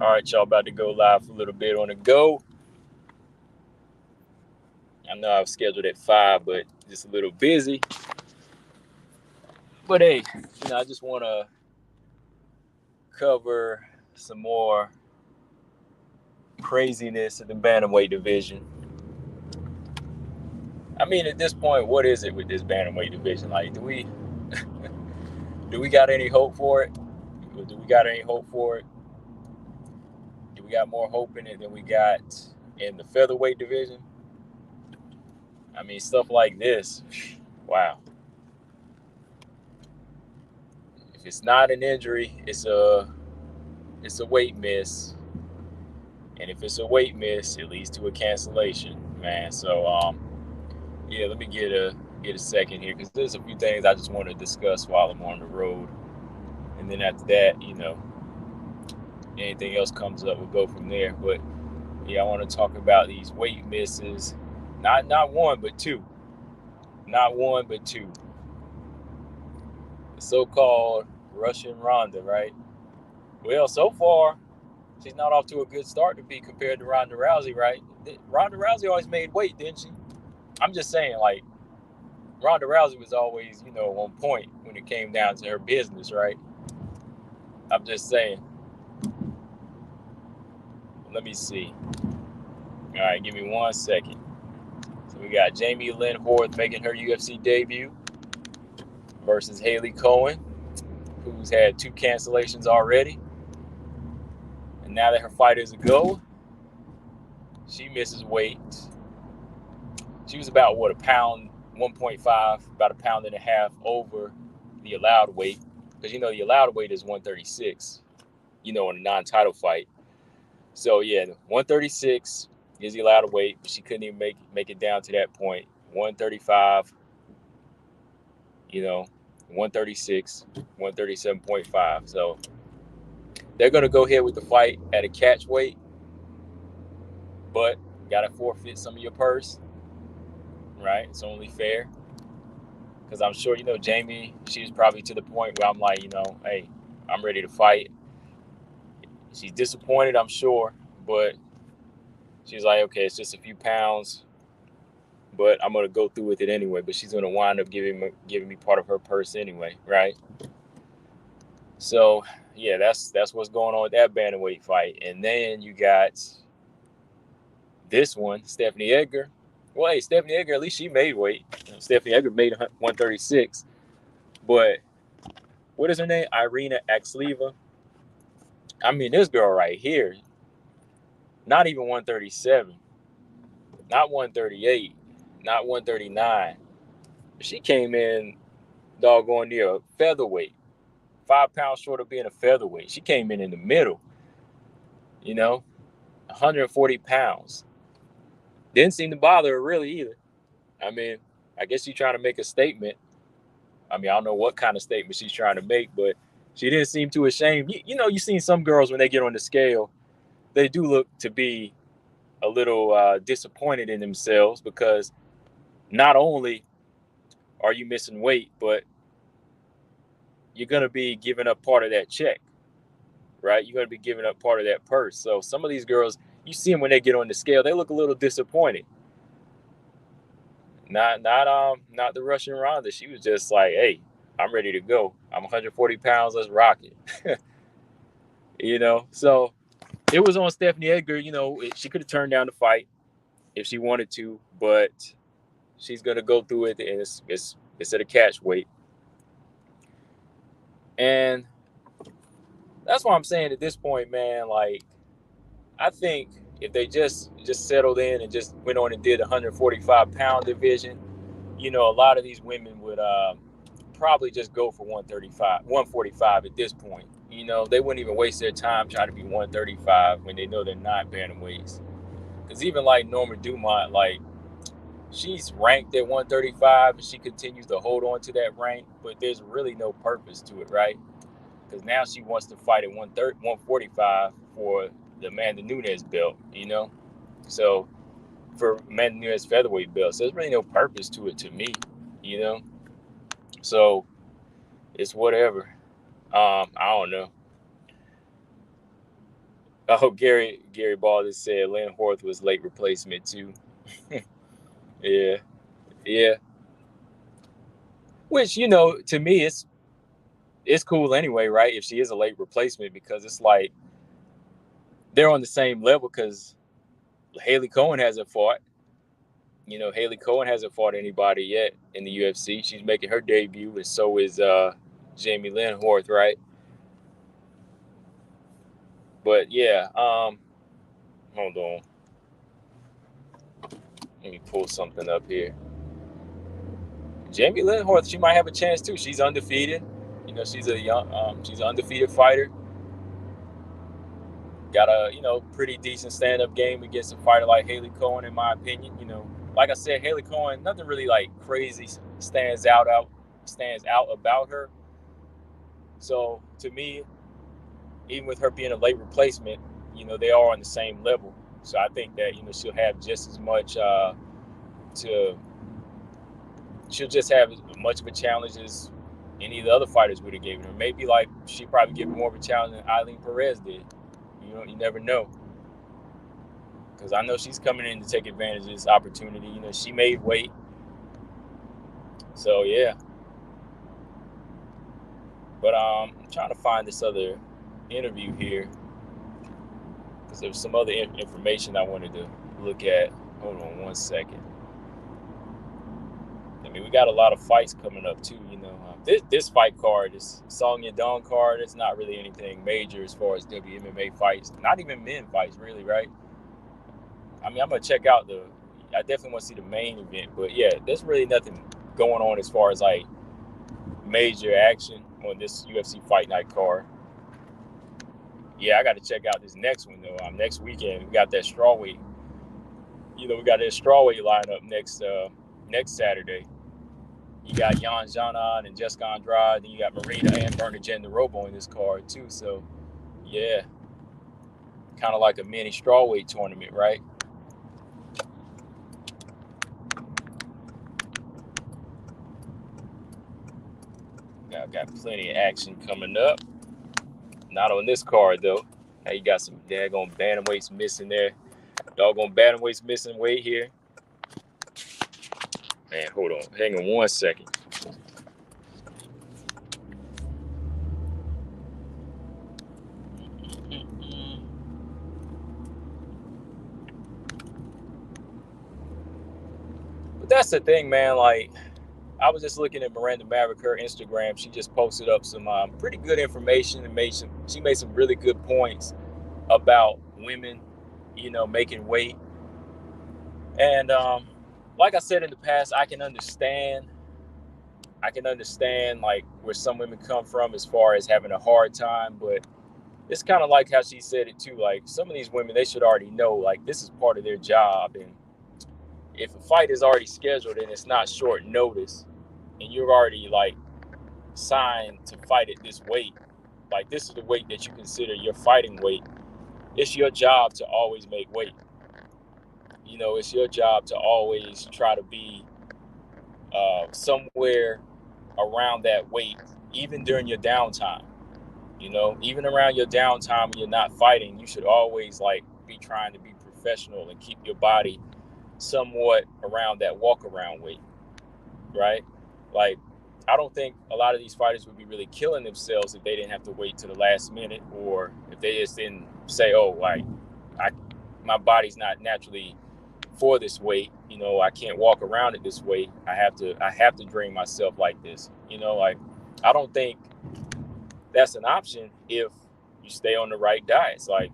All right, y'all, about to go live for a little bit on the go. I know I've scheduled at 5, but just a little busy. But hey, I just want to cover some more craziness in the bantamweight division. I mean, at this point, what is it with this bantamweight division? Like, do we got any hope for it? Do we got any hope for it? Do we got more hope in it than we got in the featherweight division? I mean, stuff like this, wow. If it's not an injury, it's a weight miss, and if it's a weight miss, it leads to a cancellation, man. So yeah, let me get a second here because there's a few things I just want to discuss while I'm on the road, and then after that, anything else comes up, we'll go from there. But yeah, I want to talk about these weight misses, not one but two, not one but two. The so-called Russian Ronda, right? Well, so far, she's not off to a good start to be compared to Ronda Rousey, right? Ronda Rousey always made weight, didn't she? I'm just saying, like, Ronda Rousey was always, on point when it came down to her business, right? I'm just saying. Let me see. All right, give me 1 second. So we got Jamie Lynn Horth making her UFC debut versus Haley Cowan, who's had 2 cancellations already. And now that her fight is a go, she misses weight. She was about, a pound, 1.5, about a pound and a half over the allowed weight. Because, the allowed weight is 136, in a non-title fight. So, yeah, 136 is the allowed weight, but she couldn't even make it down to that point. 135, 136, 137.5. So, they're going to go ahead with the fight at a catch weight, but got to forfeit some of your purse, right? It's only fair. Because I'm sure, Jamie, she's probably to the point where I'm like, hey, I'm ready to fight. She's disappointed, I'm sure, but she's like, okay, it's just a few pounds, but I'm going to go through with it anyway. But she's going to wind up giving me part of her purse anyway, right? So, yeah, that's what's going on with that bantamweight fight. And then you got this one, Stephanie Edgar. Well, hey, Stephanie Edgar, at least she made weight. Stephanie Edgar made 136. But what is her name? Irina Alekseeva. I mean, this girl right here, not even 137, not 138, not 139. She came in doggone near a featherweight, 5 pounds short of being a featherweight. She came in the middle, 140 pounds. Didn't seem to bother her really either. I mean, I guess she's trying to make a statement. I mean, I don't know what kind of statement she's trying to make, but she didn't seem too ashamed. You've seen some girls when they get on the scale, they do look to be a little disappointed in themselves because not only are you missing weight, but you're going to be giving up part of that check, right? You're going to be giving up part of that purse. So some of these girls, you see them when they get on the scale, they look a little disappointed. Not the Russian Ronda. She was just like, hey, I'm ready to go. I'm 140 pounds. Let's rock it. So it was on Stephanie Edgar. She could have turned down the fight if she wanted to, but she's going to go through it, and it's at a catch weight. And that's why I'm saying at this point, man, like, I think if they just settled in and just went on and did a 145-pound division, a lot of these women would probably just go for 145 at this point. They wouldn't even waste their time trying to be 135 when they know they're not bantamweights. Because even like Norma Dumont, like, she's ranked at 135 and she continues to hold on to that rank, but there's really no purpose to it, right? Because now she wants to fight at 145 for the Amanda Nunes belt, So for Amanda Nunes featherweight belt, so there's really no purpose to it to me, So it's whatever. I don't know. Oh, Gary Ball just said Lynn Horth was late replacement too. Yeah, yeah. Which, to me, it's cool anyway, right? If she is a late replacement, because it's like they're on the same level. Because Haley Cohen hasn't fought. Haley Cohen hasn't fought anybody yet in the UFC. She's making her debut, and so is Jamie Lynn Horth, right? But yeah, hold on. Let me pull something up here. Jamie Lynn Horth, she might have a chance too. She's undefeated. She's she's an undefeated fighter. Got a pretty decent stand-up game against a fighter like Haley Cohen, in my opinion. Like I said, Haley Cohen, nothing really like crazy stands out about her. So to me, even with her being a late replacement, they are on the same level. So I think that she'll have just as much to. She'll just have as much of a challenge as any of the other fighters would have given her. Maybe like she probably give more of a challenge than Eileen Perez did. You never know. Because I know she's coming in to take advantage of this opportunity. She made weight. So yeah. But I'm trying to find this other interview here, because there's some other information I wanted to look at. Hold on one second. I mean, we got a lot of fights coming up too. This fight card, this Song Yadong card, it's not really anything major as far as WMMA fights. Not even men fights, really, right? I mean, I'm gonna check out I definitely want to see the main event, but yeah, there's really nothing going on as far as like major action on this UFC Fight Night card. Yeah, I got to check out this next one though. Next weekend we got that strawweight. We got that strawweight lineup next Saturday. You got Jan Janan and Jessica Andrade. Then you got Marina and Berna Jandiroba on this card too. So yeah, kind of like a mini strawweight tournament, right? Got plenty of action coming up. Not on this card though. Now you got some daggone bantamweights missing there. Doggone bantamweights missing weight here. Man, hold on. Hang on one second. But that's the thing, man. Like, I was just looking at Miranda Maverick, her Instagram. She just posted up some pretty good information and she made some really good points about women, making weight. And like I said in the past, I can understand like where some women come from as far as having a hard time, but it's kind of like how she said it too. Like, some of these women, they should already know like this is part of their job, and if a fight is already scheduled and it's not short notice, and you're already like signed to fight at this weight, like this is the weight that you consider your fighting weight, it's your job to always make weight. It's your job to always try to be somewhere around that weight, even during your downtime. Even around your downtime when you're not fighting, you should always like be trying to be professional and keep your body somewhat around that walk around weight, right? Like, I don't think a lot of these fighters would be really killing themselves if they didn't have to wait to the last minute, or if they just didn't say, oh, like, my body's not naturally for this weight. I can't walk around at this weight. I have to drain myself like this. Like, I don't think that's an option if you stay on the right diets. Like,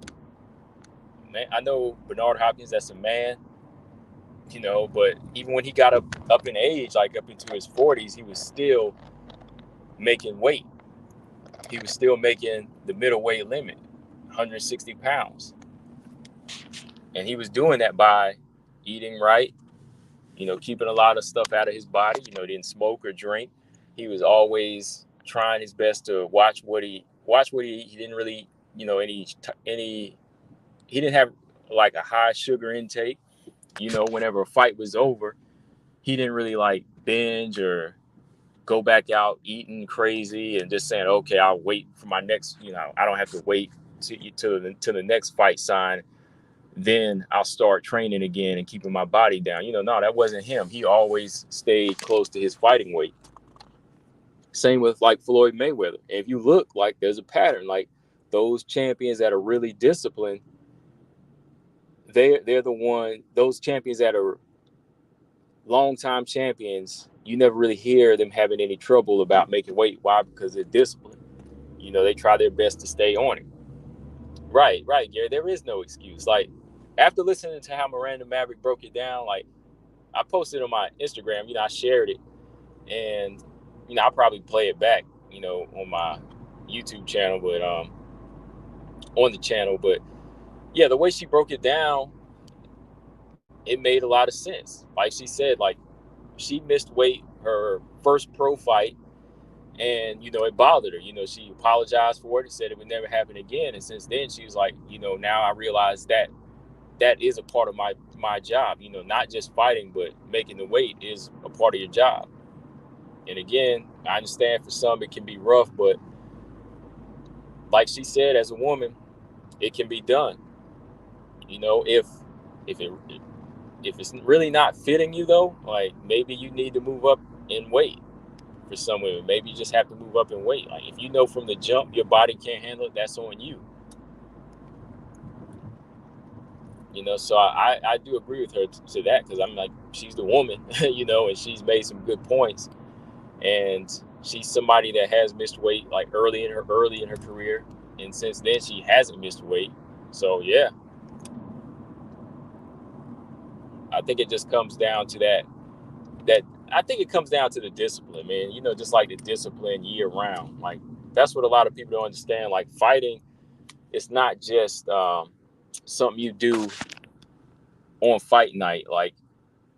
man, I know Bernard Hopkins, that's a man, but even when he got up in age, like up into his 40s, he was still making weight. He was still making the middleweight limit, 160 pounds. And he was doing that by eating right, keeping a lot of stuff out of his body, didn't smoke or drink. He was always trying his best to watch what he eat. He didn't really, he didn't have like a high sugar intake. Whenever a fight was over, he didn't really like binge or go back out eating crazy and just saying, okay, I'll wait for my next, I don't have to wait to the next fight sign, then I'll start training again and keeping my body down. No, that wasn't him. He always stayed close to his fighting weight. Same with like Floyd Mayweather. And if you look, like, there's a pattern. Like, those champions that are really disciplined, they're the one. Those champions that are long-time champions, you never really hear them having any trouble about making weight. Why? Because they're disciplined. They try their best to stay on it. Right, Gary. There is no excuse. Like, after listening to how Miranda Maverick broke it down, like, I posted on my Instagram, I shared it, and I'll probably play it back, on my YouTube channel, but on the channel. But yeah, the way she broke it down, it made a lot of sense. Like she said, like, she missed weight her first pro fight, and it bothered her. She apologized for it and said it would never happen again. And since then, she was like, now I realize that is a part of my job. Not just fighting, but making the weight is a part of your job. And again, I understand for some it can be rough, but like she said, as a woman, it can be done. If it's really not fitting you, though, like, maybe you need to move up in weight. For some women, maybe you just have to move up in weight. Like, if from the jump your body can't handle it, that's on you. So I do agree with her to that, because I'm like, she's the woman, and she's made some good points. And she's somebody that has missed weight, like, early in her career, and since then she hasn't missed weight. So yeah, I think it just comes down to that I think it comes down to the discipline, man. Just like the discipline year round. Like, that's what a lot of people don't understand. Like, fighting, it's not just something you do on fight night. Like,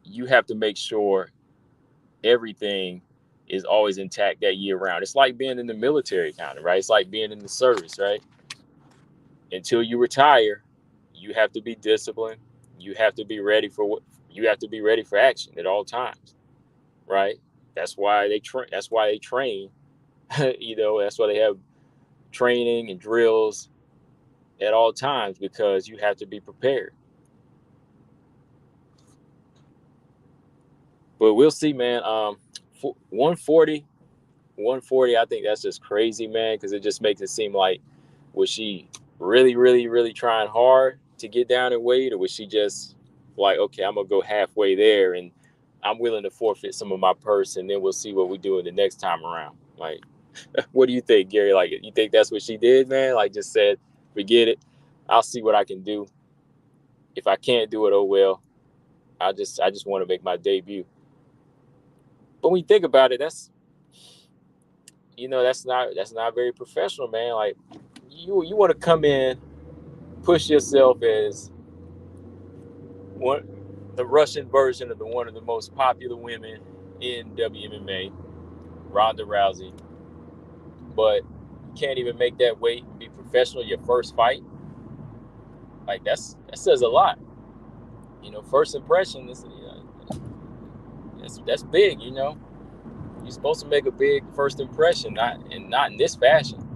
you have to make sure everything is always intact that year round. It's like being in the military, kind of, right? It's like being in the service, right? Until you retire, you have to be disciplined. You have to be ready for action at all times, right? That's why they train. That's why they have training and drills at all times, because you have to be prepared. But we'll see, man. 140, I think that's just crazy, man, because it just makes it seem like, was she really, really, really trying hard to get down in weight, or was she just like, okay, I'm gonna go halfway there, and I'm willing to forfeit some of my purse, and then we'll see what we do in the next time around? Like, what do you think, Gary? Like, you think that's what she did, man? Like, just said, forget it. I'll see what I can do. If I can't do it, oh well. I just want to make my debut. But when you think about it, that's not very professional, man. Like, you want to come in, push yourself as the Russian version of one of the most popular women in WMMA, Ronda Rousey, but you can't even make that weight and be professional your first fight. Like, that says a lot. First impression is, that's big. You're supposed to make a big first impression, not in this fashion.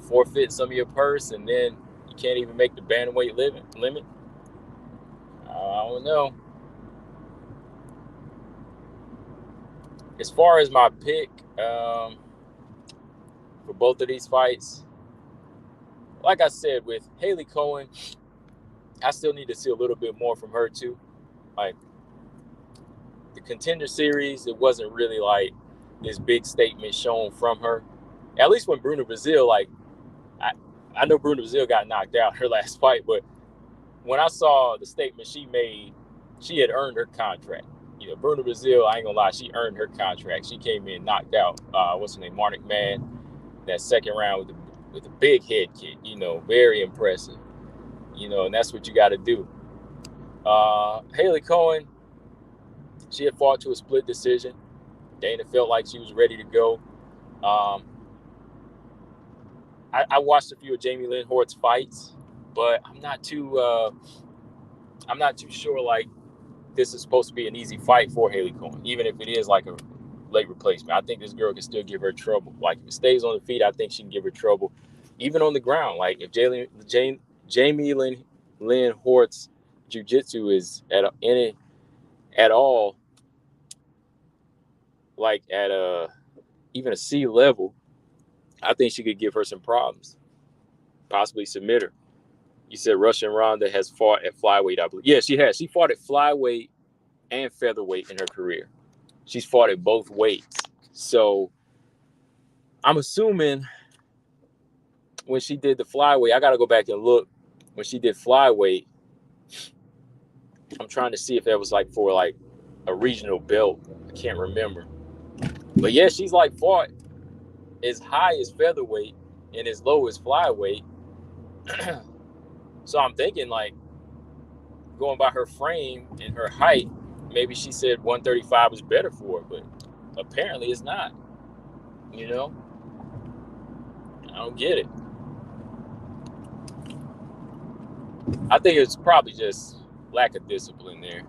Forfeit some of your purse, and then you can't even make the bantamweight limit. I don't know. As far as my pick for both of these fights, like I said, with Haley Cowan, I still need to see a little bit more from her too. Like, the Contender Series, it wasn't really like this big statement shown from her. At least when Bruna Brazil, like, I know Bruna Brazil got knocked out her last fight, but when I saw the statement she made, she had earned her contract. Bruna Brazil, I ain't gonna lie, she earned her contract. She came in, knocked out, what's her name, Marnik Mann, that second round with a big head kick. Very impressive. And that's what you got to do. Haley Cowan, she had fought to a split decision. Dana felt like she was ready to go. I watched a few of Jamie Lynn Hort's fights, but I'm not too sure, like, this is supposed to be an easy fight for Haley Cowan, even if it is like a late replacement. I think this girl can still give her trouble. Like, if it stays on the feet, I think she can give her trouble. even on the ground. Like if Jamie Lynn Hort's jiu-jitsu is at all like at even a C level, I think she could give her some problems, possibly submit her. You said Russian Ronda has fought at flyweight, I believe. Yeah, she has. She fought at flyweight and featherweight in her career. She's fought at both weights. So I'm assuming when she did the flyweight, I got to go back and look. When she did flyweight, I'm trying to see if that was like for like a regional belt. I can't remember. But yeah, she's like fought as high as featherweight and as low as flyweight. So I'm thinking like going by her frame and her height, maybe she said 135 was better for her, but apparently it's not. You know, I don't get it. I think it's probably just lack of discipline there.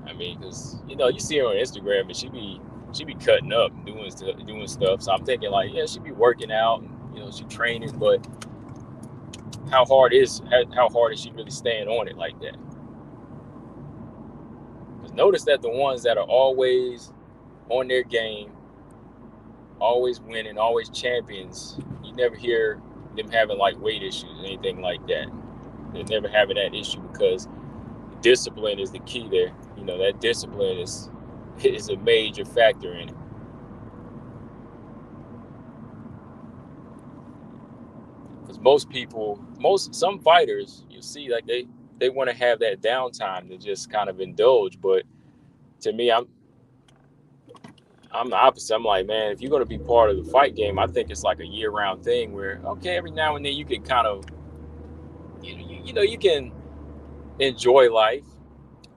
I mean, because you see her on Instagram and she be cutting up and doing stuff. So I'm thinking like, yeah, she be working out and she training, but how hard is she really staying on it like that? Because notice that the ones that are always on their game, always winning, always champions, you never hear them having like weight issues, anything like that. They're never having that issue because discipline is the key there. That discipline is a major factor in it. Because some fighters, you see, like they want to have that downtime to just kind of indulge. But to me, I'm the opposite. I'm like, man, if you're going to be part of the fight game, I think it's like a year-round thing where, okay, every now and then you can kind of, you can enjoy life.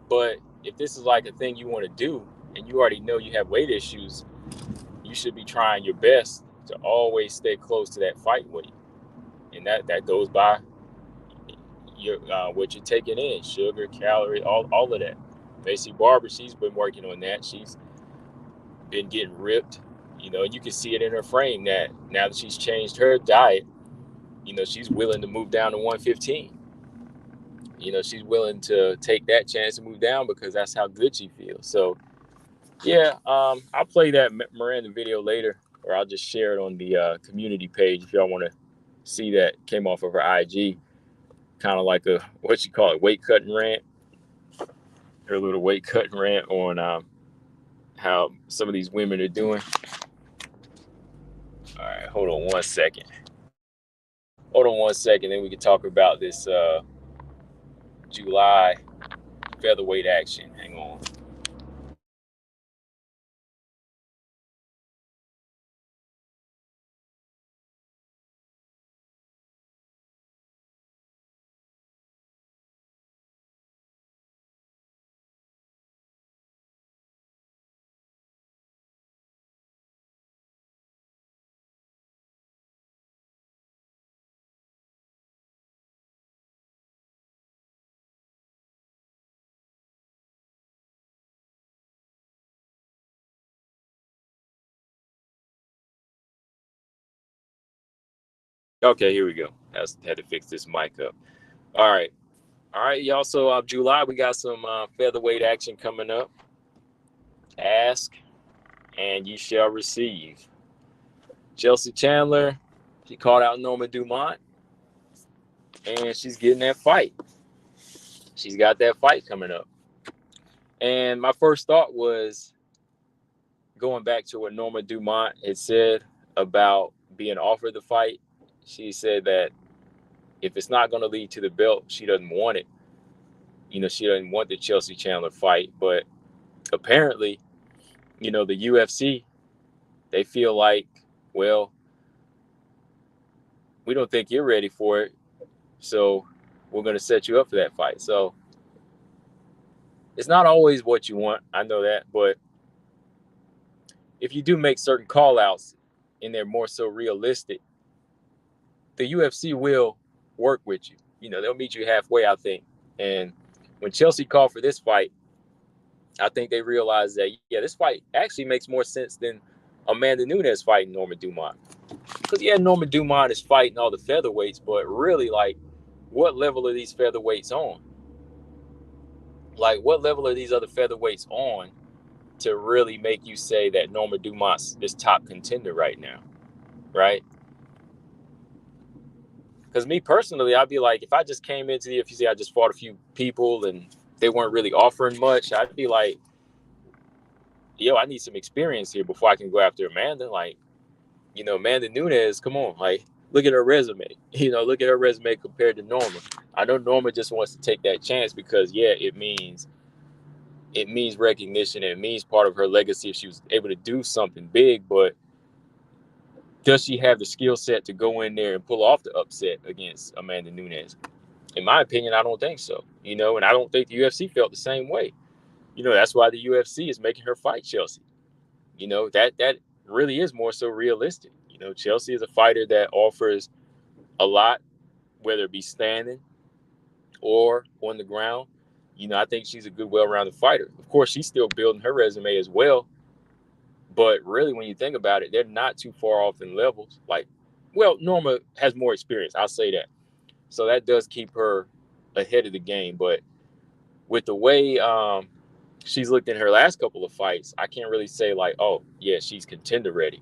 But if this is like a thing you want to do and you already know you have weight issues, you should be trying your best to always stay close to that fight weight. And that goes by what you're taking in, sugar, calorie, all of that. Macy Barber, she's been working on that. She's been getting ripped, and you can see it in her frame that now that she's changed her diet, she's willing to move down to 115. She's willing to take that chance and move down because that's how good she feels. So, yeah, I'll play that Miranda video later, or I'll just share it on the community page if y'all want to see that. Came off of her IG, kind of like a weight cutting rant. Her little weight cutting rant on how some of these women are doing. All right, hold on one second. Then we can talk about this July featherweight action. Hang on. Okay, here we go. Had to fix this mic up. All right, y'all. So July, we got some featherweight action coming up. Ask, and you shall receive. Chelsea Chandler, she called out Norma Dumont, and she's getting that fight. She's got that fight coming up. And my first thought was going back to what Norma Dumont had said about being offered the fight. She said that if it's not going to lead to the belt, she doesn't want it. She doesn't want the Chelsea Chandler fight. But apparently, the UFC, they feel like, well, we don't think you're ready for it, so we're going to set you up for that fight. So it's not always what you want. I know that. But if you do make certain call-outs and they're more so realistic, the UFC will work with you. They'll meet you halfway, I think. And when Chelsea called for this fight, I think they realized that, yeah, this fight actually makes more sense than Amanda Nunes fighting Norma Dumont. because yeah, Norma Dumont is fighting all the featherweights, but really, like, what level are these featherweights on? Like, what level are these other featherweights on to really make you say that Norma Dumont's this top contender right now, right? Because me personally, I'd be like, if I just came into the UFC, I just fought a few people and they weren't really offering much, I'd be like, yo, I need some experience here before I can go after Amanda. Like, Amanda Nunes, come on, like, look at her resume. Look at her resume compared to Norma. I know Norma just wants to take that chance because, yeah, it means recognition. It means part of her legacy if she was able to do something big. But does she have the skill set to go in there and pull off the upset against Amanda Nunes? In my opinion, I don't think so. And I don't think the UFC felt the same way. That's why the UFC is making her fight Chelsea. That really is more so realistic. Chelsea is a fighter that offers a lot, whether it be standing or on the ground. I think she's a good, well-rounded fighter. Of course, she's still building her resume as well. But really, when you think about it, they're not too far off in levels. Like, well, Norma has more experience. I'll say that. So that does keep her ahead of the game. But with the way she's looked in her last couple of fights, I can't really say like, oh, yeah, she's contender ready.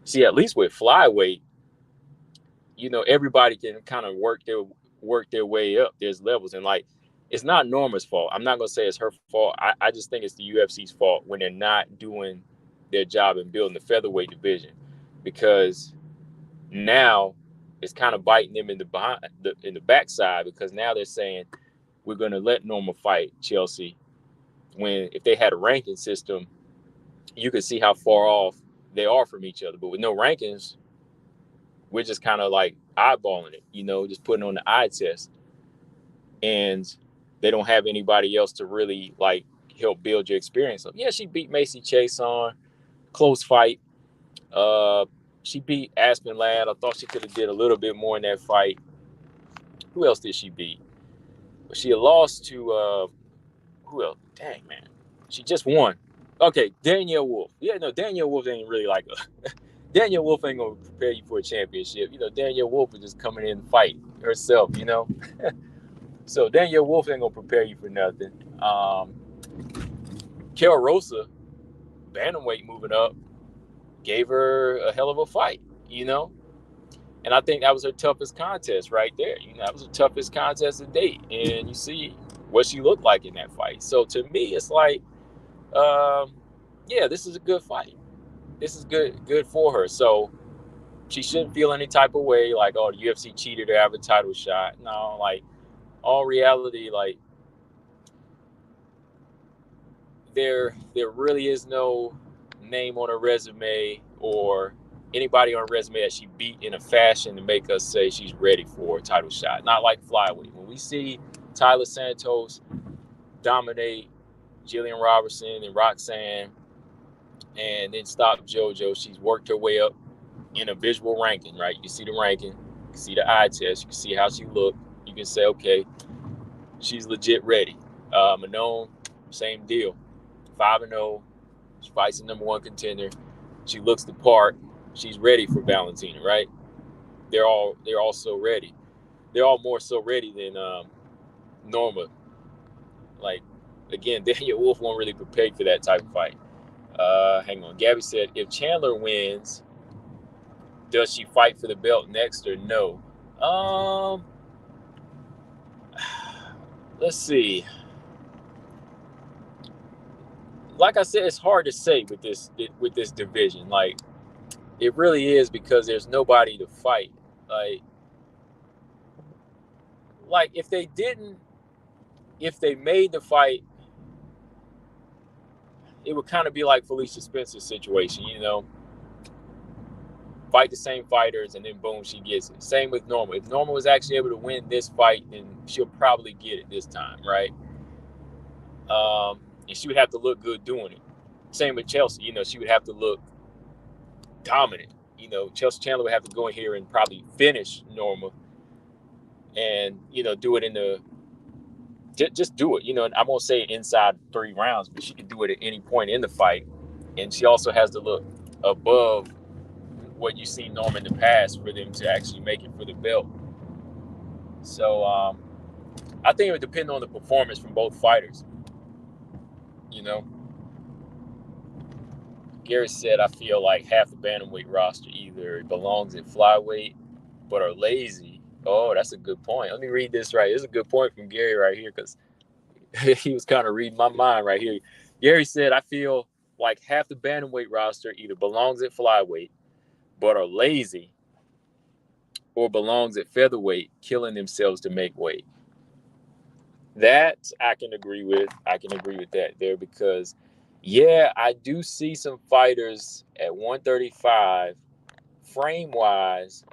See, at least with flyweight, everybody can kind of work their way up. There's levels, and like, it's not Norma's fault. I'm not gonna say it's her fault. I just think it's the UFC's fault when they're not doing their job in building the featherweight division, because now it's kind of biting them in the backside, because now they're saying we're gonna let Norma fight Chelsea, when if they had a ranking system, you could see how far off they are from each other. But with no rankings, we're just kind of like eyeballing it, just putting on the eye test. And they don't have anybody else to really like help build your experience. So yeah, she beat Macy Chase on close fight. She beat Aspen Ladd. I thought she could have did a little bit more in that fight. Who else did she beat? She had lost to who else? Dang, man. She just won. Okay, Danielle Wolf. Yeah, no, Danielle Wolf ain't really like a Danielle Wolf ain't gonna prepare you for a championship. Danielle Wolf is just coming in and fight herself, So Danielle Wolf ain't gonna prepare you for nothing. Kel Rosa, bantamweight moving up, gave her a hell of a fight, And I think that was her toughest contest right there. That was her toughest contest to date. And you see what she looked like in that fight. So to me, it's like, yeah, this is a good fight. This is good for her. So she shouldn't feel any type of way like, oh, the UFC cheated her out of a title shot. No, like, all reality, like, there really is no name on her resume or anybody on her resume that she beat in a fashion to make us say she's ready for a title shot. Not like flyweight. When we see Tyler Santos dominate Jillian Robertson and Roxanne and then stop JoJo, she's worked her way up in a visual ranking, right? You can see the ranking, you can see the eye test, you can see how she looked. You can say, okay, she's legit ready. Manon, same deal. 5-0. She fights the number one contender. She looks the part. She's ready for Valentina, right? They're all so ready. They're all more so ready than Norma. Like, again, Daniel Wolf won't really prepare for that type of fight. Hang on. Gabby said, if Chandler wins, does she fight for the belt next or no? Let's see. Like I said, it's hard to say with this division. Like, it really is, because there's nobody to fight. Like if they made the fight, it would kind of be like Felicia Spencer's situation, fight the same fighters and then boom, she gets it. Same with Norma. If Norma was actually able to win this fight, then she'll probably get it this time, right? And she would have to look good doing it. Same with Chelsea, she would have to look dominant. Chelsea Chandler would have to go in here and probably finish Norma and, do it in the, just do it. I won't say inside 3 rounds, but she can do it at any point in the fight. And she also has to look above what you've seen Norm in the past for them to actually make it for the belt. So I think it would depend on the performance from both fighters. You know, Gary said, I feel like half the bantamweight roster either belongs at flyweight but are lazy. Oh, that's a good point. Let me read this right. This is a good point from Gary right here, because he was kind of reading my mind right here. Gary said, I feel like half the bantamweight roster either belongs at flyweight but are lazy or belongs at featherweight, killing themselves to make weight. That I can agree with. I can agree with that there, because, yeah, I do see some fighters at 135 frame-wise,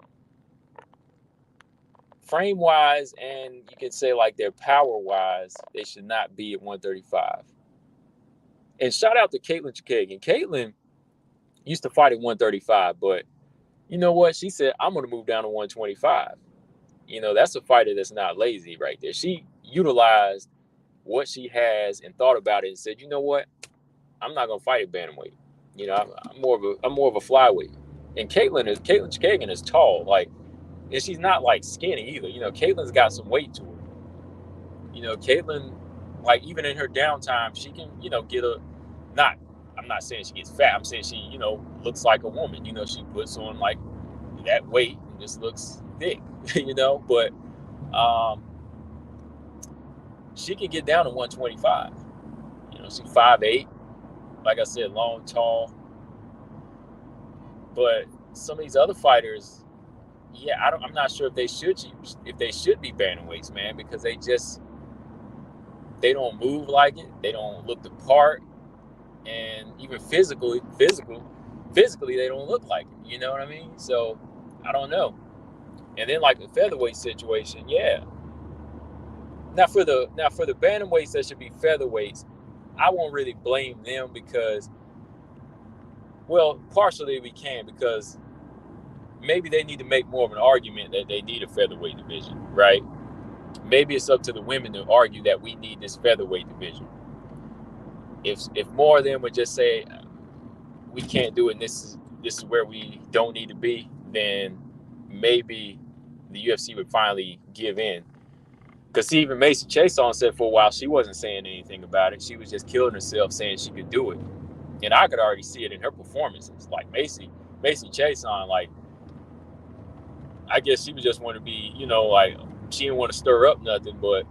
and you could say like their power-wise, they should not be at 135. And shout out to Caitlin Chikagan. Caitlin used to fight at 135, but you know what? She said, I'm going to move down to 125. You know, that's a fighter that's not lazy right there. She utilized what she has and thought about it and said, you know what? I'm not going to fight at bantamweight. You know, I'm more of a flyweight. And Caitlin Chikagan is tall, like, and she's not like skinny either. You know, Caitlin's got some weight to her. You know, Caitlin, like, even in her downtime, she can, you know, get I'm not saying she gets fat. I'm saying she, you know, looks like a woman. You know, she puts on like that weight and just looks thick, you know, but she can get down to 125. You know, she's 5'8", like I said, long, tall. But some of these other fighters, yeah, I'm not sure if they should be bantamweights, man, because they don't move like it. They don't look the part. And even physically, they don't look like it. You know what I mean? So I don't know. And then like the featherweight situation, yeah. Now for the bantamweights that should be featherweights, I won't really blame them because, well, partially we can, because maybe they need to make more of an argument that they need a featherweight division, right? Maybe it's up to the women to argue that we need this featherweight division. If more of them would just say we can't do it, and this is where we don't need to be, then maybe the UFC would finally give in. Because even Macy Chiasson said for a while she wasn't saying anything about it. She was just killing herself saying she could do it. And I could already see it in her performances. Like Macy Chiasson, like, I guess she was just want to be, you know, like, she didn't want to stir up nothing. But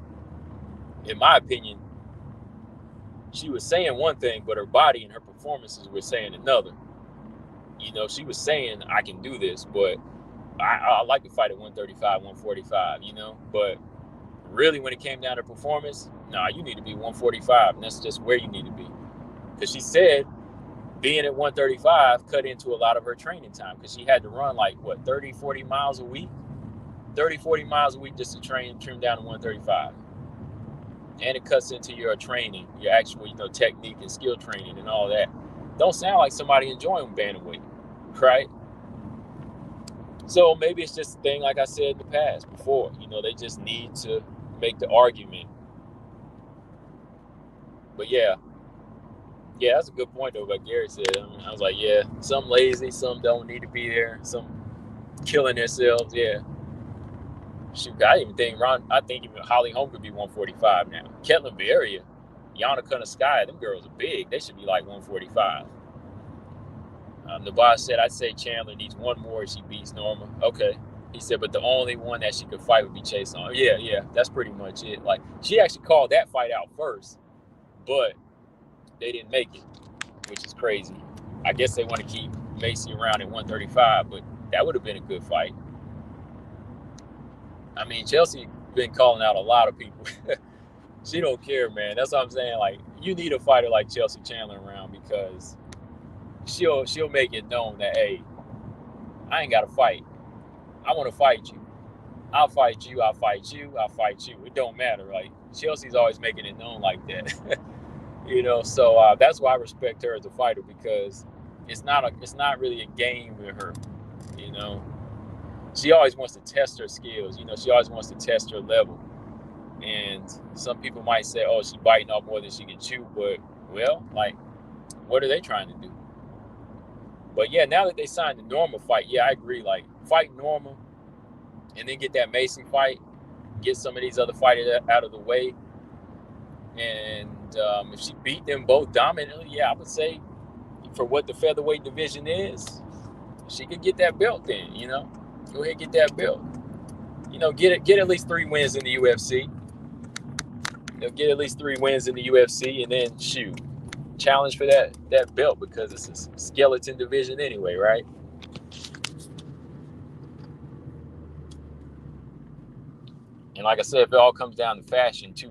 in my opinion, she was saying one thing, but her body and her performances were saying another. You know, she was saying, I can do this, but I like to fight at 135, 145, you know. But really, when it came down to performance, nah, you need to be 145, and that's just where you need to be. Because she said being at 135 cut into a lot of her training time, because she had to run like, 30, 40 miles a week? 30, 40 miles a week just to trim down to 135. And it cuts into your training, your actual, you know, technique and skill training and all that. Don't sound like somebody enjoying bantamweight, right? So maybe it's just a thing, like I said in the past before, you know, they just need to make the argument. But yeah, that's a good point though, like Gary said. I was like, yeah, some lazy, some don't need to be there, some killing themselves, yeah. Shoot, I even think even Holly Holm could be 145 now. Ketlin Vieira, Yana Kunitskaya, them girls are big. They should be like 145. The boss said, I'd say Chandler needs one more if she beats Norma. Okay. He said, but the only one that she could fight would be Chiasson. Yeah, that's pretty much it. Like, she actually called that fight out first, but they didn't make it, which is crazy. I guess they want to keep Macy around at 135, but that would have been a good fight. I mean, Chelsea been calling out a lot of people. She don't care, man. That's what I'm saying. Like, you need a fighter like Chelsea Chandler around, because she'll make it known that, hey, I ain't got to fight. I want to fight you. I'll fight you. I'll fight you. I'll fight you. It don't matter. Like, Chelsea's always making it known like that. You know, so that's why I respect her as a fighter, because it's not really a game with her. You know, she always wants to test her skills. You know, she always wants to test her level. And some people might say, oh, she's biting off more than she can chew. But, well, like, what are they trying to do? But yeah, now that they signed the normal fight, yeah, I agree. Like, fight normal and then get that Mason fight, get some of these other fighters out of the way. And if she beat them both dominantly, yeah, I would say for what the featherweight division is, she could get that belt then, Go ahead and get that belt. Get at least 3 wins in the UFC. Get at least 3 wins in the UFC, and then shoot, challenge for that belt, because it's a skeleton division anyway, right? And like I said, if it all comes down to fashion too,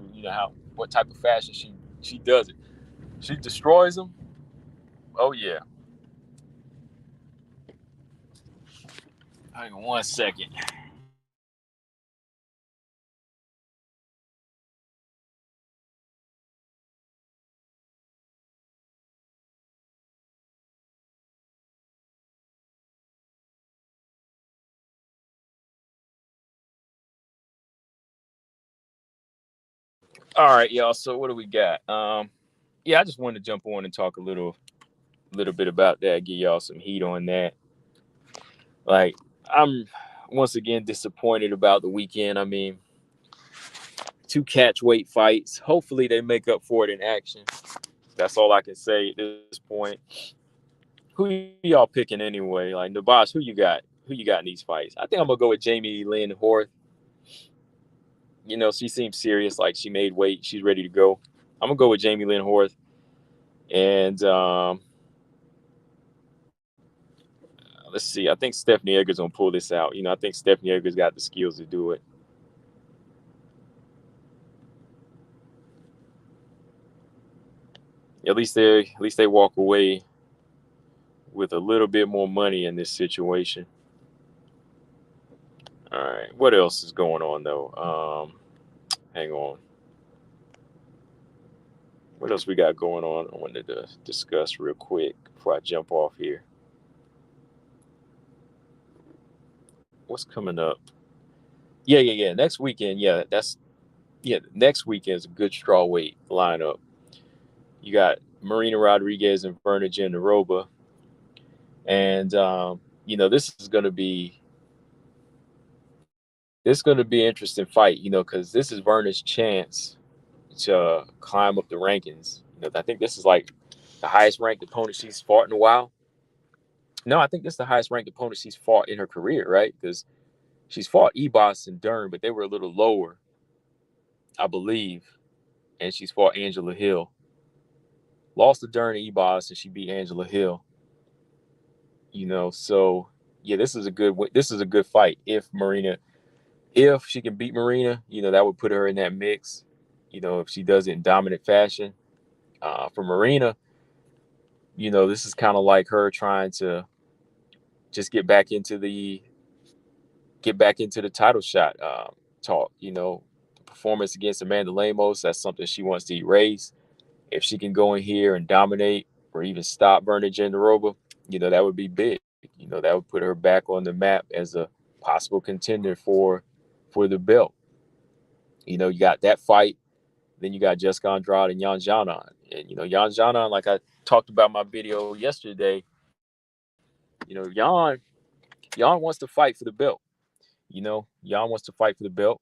what type of fashion she does it. She destroys them. Oh yeah. Hang on 1 second. All right, y'all. So what do we got? Yeah, I just wanted to jump on and talk a little bit about that, give y'all some heat on that. Like, I'm once again disappointed about the weekend. I mean, 2 catch weight fights. Hopefully they make up for it in action. That's all I can say at this point. Who y'all picking anyway? Like, the boss, who you got? Who you got in these fights? I think I'm gonna go with Jamie Lynn Horth. She seems serious, like she made weight, she's ready to go. I'm gonna go with Jamie Lynn Horth. And let's see. I think Stephanie Edgar's gonna pull this out. I think Stephanie Edgar's got the skills to do it. At least they walk away with a little bit more money in this situation. All right. What else is going on though? Hang on. What else we got going on? I wanted to discuss real quick before I jump off here. What's coming up? Yeah. Next weekend, next weekend is a good strawweight lineup. You got Marina Rodriguez and Verna Jandiroba. And this is going to be an interesting fight, because this is Verna's chance to climb up the rankings. I think this is like the highest ranked opponent she's fought in a while. No, I think this is the highest ranked opponent she's fought in her career, right? Because she's fought Ebos and Dern, but they were a little lower, I believe. And she's fought Angela Hill. Lost to Dern and Ebos, and she beat Angela Hill. So yeah, this is a good fight. If she can beat Marina, that would put her in that mix. If she does it in dominant fashion. For Marina, this is kind of like her trying to just get back into the title shot talk. The performance against Amanda Lemos, that's something she wants to erase. If she can go in here and dominate or even stop Verna Jandiroba, that would be big. That would put her back on the map as a possible contender for the belt. You got that fight. Then you got Jessica Andrade and Yan Xiaonan. And, Yan Xiaonan, like I talked about in my video yesterday, Yan wants to fight for the belt. Yan wants to fight for the belt.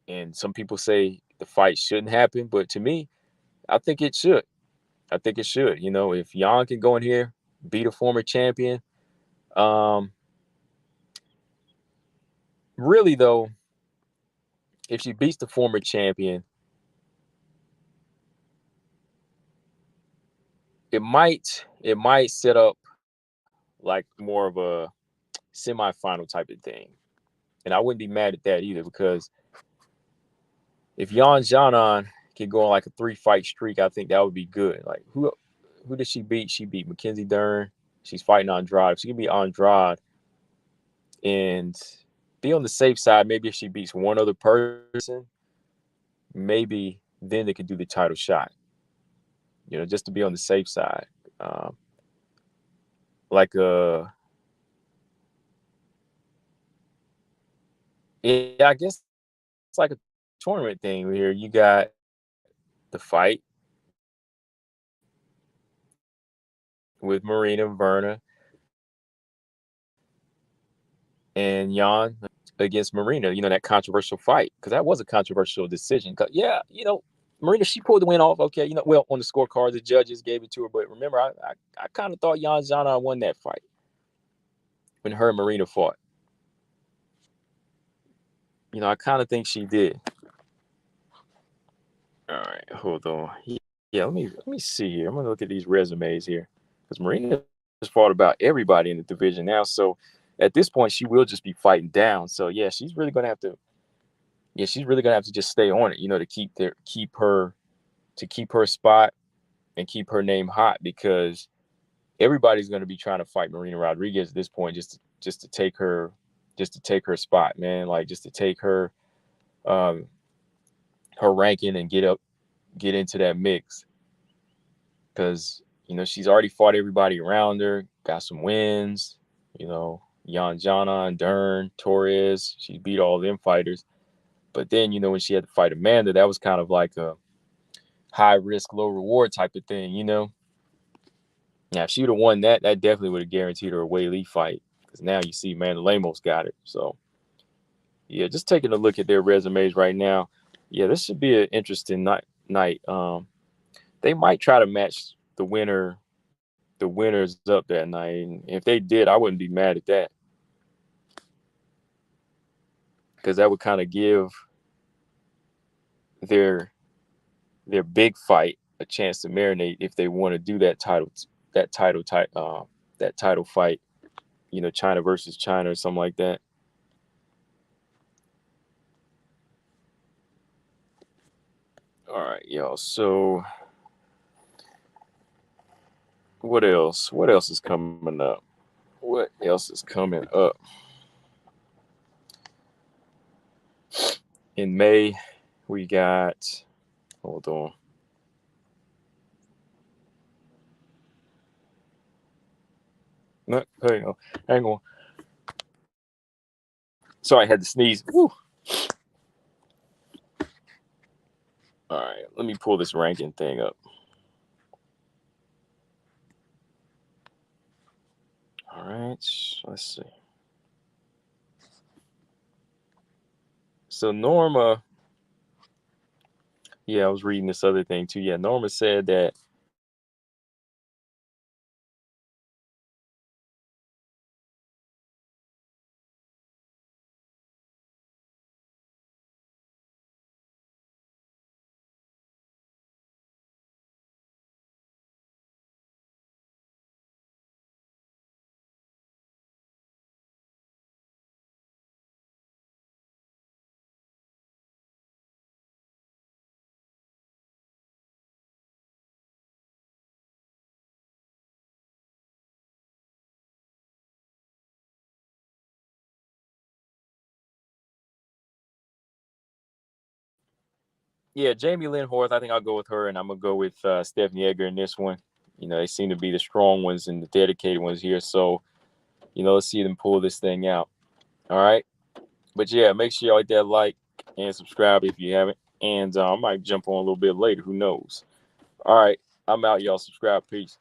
And some people say the fight shouldn't happen. But to me, I think it should. If Yan can go in here, beat a former champion. Really, though, if she beats the former champion, it might set up like more of a semifinal type of thing. And I wouldn't be mad at that either, because if Yan Xiaonan can go on like a 3-fight streak, I think that would be good. Like, who did she beat? She beat Mackenzie Dern. She's fighting Andrade. She can beat Andrade and be on the safe side. Maybe if she beats one other person, maybe then they could do the title shot. Just to be on the safe side. Yeah, I guess it's like a tournament thing here. You got the fight with Marina and Verna. and Jan against Marina, that controversial fight, because that was a controversial decision. Yeah, Marina, she pulled the win off. Okay, well, on the scorecard, the judges gave it to her. But remember, I kind of thought Jan Zana won that fight when her and Marina fought. I kind of think she did. All right, hold on. Yeah, let me see here. I'm gonna look at these resumes here, because Marina has fought about everybody in the division now. So at this point, she will just be fighting down. So yeah, she's really gonna have to. Yeah, she's really gonna have to just stay on it, to keep her spot and keep her name hot, because everybody's gonna be trying to fight Marina Rodriguez at this point, just to take her spot, man. Like, just to take her her ranking and get into that mix, because she's already fought everybody around her, got some wins, Jan Jana and Dern, Torres. She beat all them fighters. But then, when she had to fight Amanda, that was kind of like a high risk, low reward type of thing, Now, if she would have won that definitely would have guaranteed her a Weili fight, because now you see Amanda Lemos got it. So, yeah, just taking a look at their resumes right now. Yeah, this should be an interesting night. They might try to match the winners up that night. And if they did, I wouldn't be mad at that, because that would kind of give their big fight a chance to marinate if they want to do that title fight, China versus China or something like that. All right, y'all. So what else? What else is coming up? What else is coming up? In May, we got, hold on. No, hang on. Sorry, I had to sneeze. Woo. All right, let me pull this ranking thing up. All right, let's see. So Norma, yeah, I was reading this other thing too. Yeah, Norma said that yeah, Jamie Lynn Horth, I think I'll go with her, and I'm gonna go with Stephanie Edgar in this one. They seem to be the strong ones and the dedicated ones here. So, let's see them pull this thing out. All right. But yeah, make sure y'all hit that like and subscribe if you haven't. And I might jump on a little bit later. Who knows? All right. I'm out, y'all. Subscribe. Peace.